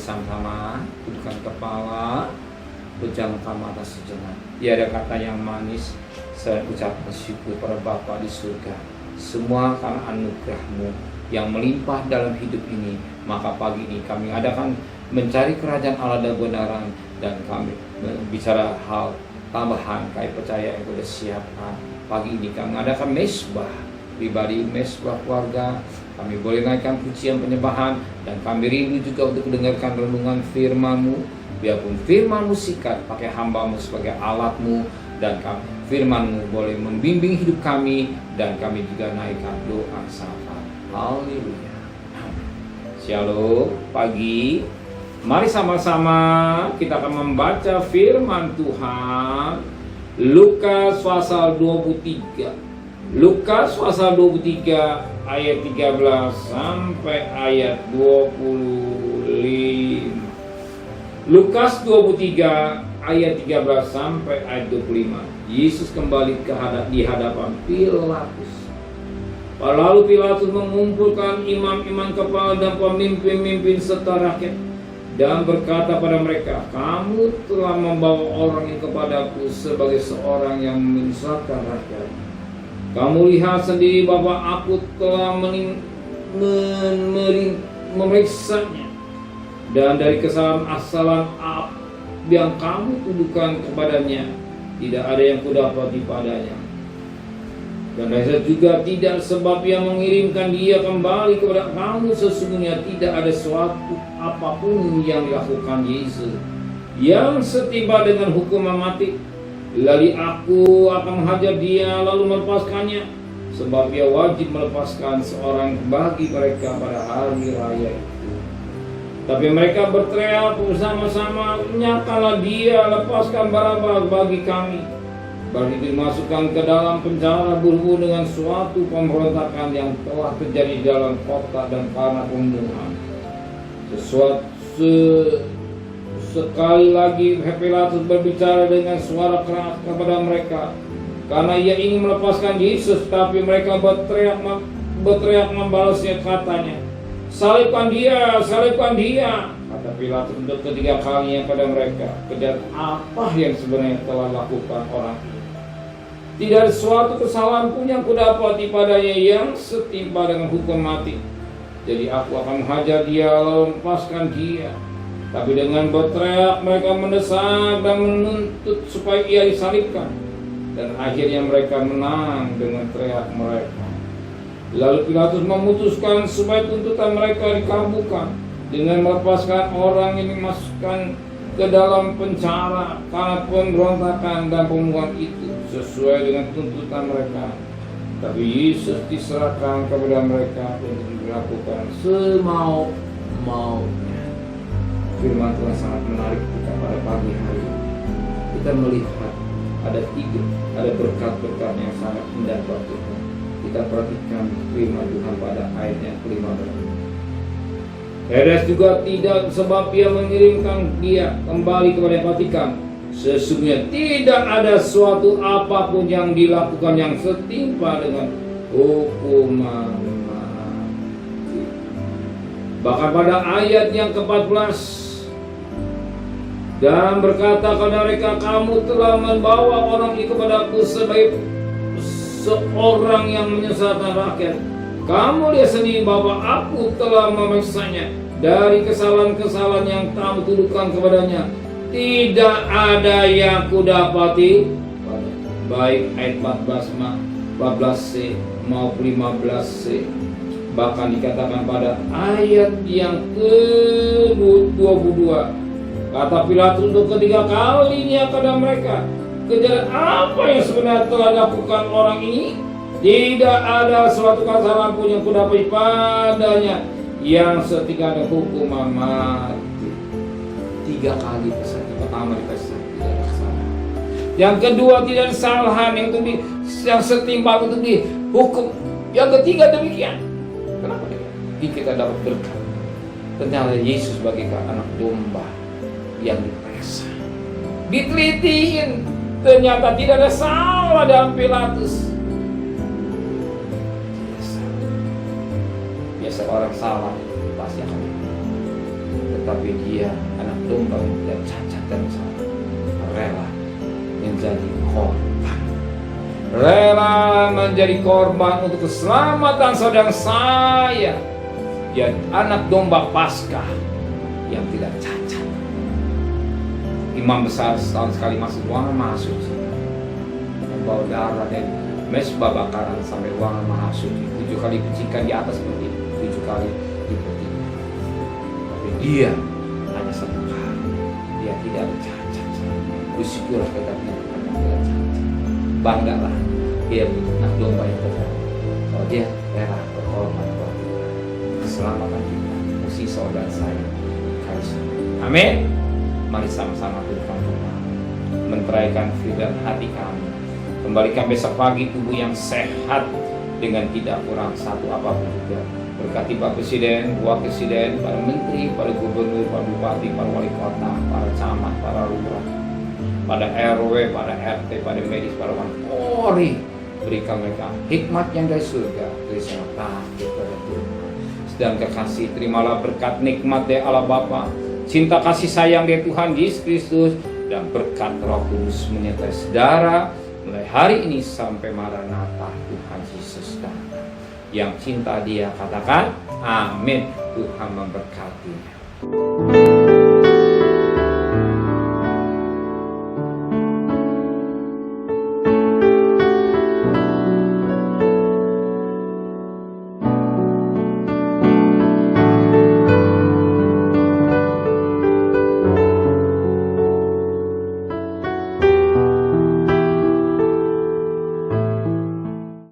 sama-sama tundukkan kepala, pejamkan mata sejenak. Tiada kata yang manis saya ucapkan syukur pada Bapa di surga, semua karena anugerah-Mu yang melimpah dalam hidup ini. Maka pagi ini kami adakan mencari kerajaan Allah dan kebenaran, dan kami bicara hal tambahan kami percaya yang sudah siapkan. Pagi ini kami adakan mesbah pribadi, mesbah keluarga. Kami boleh naikkan pujian penyembahan, dan kami rindu juga untuk mendengarkan renungan firman-Mu. Biarpun firman-Mu sikat pakai hamba-Mu sebagai alat-Mu, dan firman-Mu boleh membimbing hidup kami, dan kami juga naikkan doa syafaat. Haleluya. Shalom. Pagi, mari sama-sama kita akan membaca firman Tuhan. Lukas pasal 23. Lukas pasal 23 ayat 13 sampai ayat 25. Lukas 23 ayat 13 sampai ayat 25. Yesus kembali di hadapan Pilatus. Lalu Pilatus mengumpulkan imam-imam kepala dan pemimpin-pemimpin serta rakyat, dan berkata pada mereka, "Kamu telah membawa orang ini kepadaku sebagai seorang yang menyesatkan rakyat. Kamu lihat sendiri bahwa aku telah memeriksanya, dan dari kesalahan yang kamu tuduhkan kepadanya, tidak ada yang kudapati padanya. Dan saya juga tidak sebab yang mengirimkan dia kembali kepada kamu. Sesungguhnya tidak ada suatu apapun yang dilakukan Yesus yang setiba dengan hukuman mati. Lalu aku akan menghajar dia lalu melepaskannya, sebab ia wajib melepaskan seorang bagi mereka pada hari raya itu." Tapi mereka berteriak bersama-sama, "Nyatalah dia, lepaskan Barabas bagi kami." Baru dimasukkan ke dalam penjara berhubung dengan suatu pemberontakan yang telah terjadi di dalam kota dan karena pembunuhan. Sekali lagi Pilatus berbicara dengan suara keras kepada mereka, karena ia ingin melepaskan Yesus, tapi mereka berteriak membalasnya, katanya, "Salibkan dia, salibkan dia." Kata Pilatus untuk ketiga kalinya pada mereka, "Kejahatan apa yang sebenarnya telah lakukan orang ini? Tidak ada suatu kesalahan pun yang kudapati padanya yang setimpa dengan hukum mati. Jadi aku akan menghajar dia lalu melepaskan dia." Tapi dengan berteriak mereka mendesak dan menuntut supaya ia disalibkan. Dan akhirnya mereka menang dengan teriak mereka. Lalu Pilatus memutuskan supaya tuntutan mereka dikabulkan dengan melepaskan orang yang dimasukkan ke dalam penjara karena pemberontakan dan pembunuhan itu sesuai dengan tuntutan mereka. Tapi Yesus diserahkan kepada mereka untuk dilakukan semau-maunya. Firman Tuhan sangat menarik kita pada pagi hari ini. Kita melihat ada berkat-berkat yang sangat indah buat kita. Kita perhatikan firman Tuhan pada ayat yang ke-15. Herodes juga tidak sebab ia mengirimkan dia kembali kepada Vatikan. Sesungguhnya tidak ada suatu apapun yang dilakukan yang setimpa dengan hukuman mati. Bahkan pada ayat yang ke-14, dan berkata kepada mereka, "Kamu telah membawa orang ini kepadaku sebagai seorang yang menyesatkan rakyat. Kamu lihat sendiri bahwa aku telah memeriksanya dari kesalahan-kesalahan yang kamu tuduhkan kepadanya. Tidak ada yang kudapati." Baik ayat 14c maupun 15c. Bahkan dikatakan pada ayat yang ke-22, kata Pilatus untuk ketiga kalinya kepada mereka, "Kejahatan apa yang sebenarnya telah dilakukan orang ini? Tidak ada suatu kesalahan pun yang kudapati padanya yang setingkat dengan hukuman mati." 3 kali pesan. Pertama dikasih tidak ada kesalahan. Yang kedua tidak ada kesalahan yang setimpal untuk dihukum. Yang ketiga demikian. Kenapa demikian? Kita dapat berkat. Ternyata Yesus bagaikan anak domba yang diperiksa, ditelitiin, ternyata tidak ada salah dalam Pilatus. Biasa orang salah pasti akan. tetapi dia anak domba yang tidak cacat dan salah, rela menjadi korban. Rela menjadi korban untuk keselamatan saudara saya. Dia anak domba Paskah yang tidak cacat. Imam besar setahun sekali masuk ruangan Maha Suci, membawa darah dari mesbah bakaran sampai ruangan Maha Suci. 7 kali pecikan di atas seperti itu, 7 kali dipetik. Tapi dia hanya 1 kali. Dia tidak ada cacat. Bersyukurlah tetapnya karena tidak cacat. Banggalah dia anak domba yang benar. Kalau dia rela berkorban buat keselamatan kita, musuh saudara saya, Kristus. Amin. Mari sama-sama kita berdoa, menteraikan firman hati kami. Kembalikan besok pagi tubuh yang sehat dengan tidak kurang satu apapun juga. Berkati Pak Presiden, Wakil Presiden, para Menteri, para Gubernur, para Bupati, para Wali Kota, para camat, para lurah, pada RW, pada RT, pada medis, para Polri. Berikan mereka hikmat yang dari surga, Kristus takut pada Tuhan. Dan kekasih, terimalah berkat nikmat dari Allah Bapa, cinta kasih sayang dari Tuhan Yesus Kristus, dan berkat Roh Kudus menyertai saudara mulai hari ini sampai Maranatha Tuhan Yesus datang. Yang cinta dia katakan amin. Tuhan memberkatinya.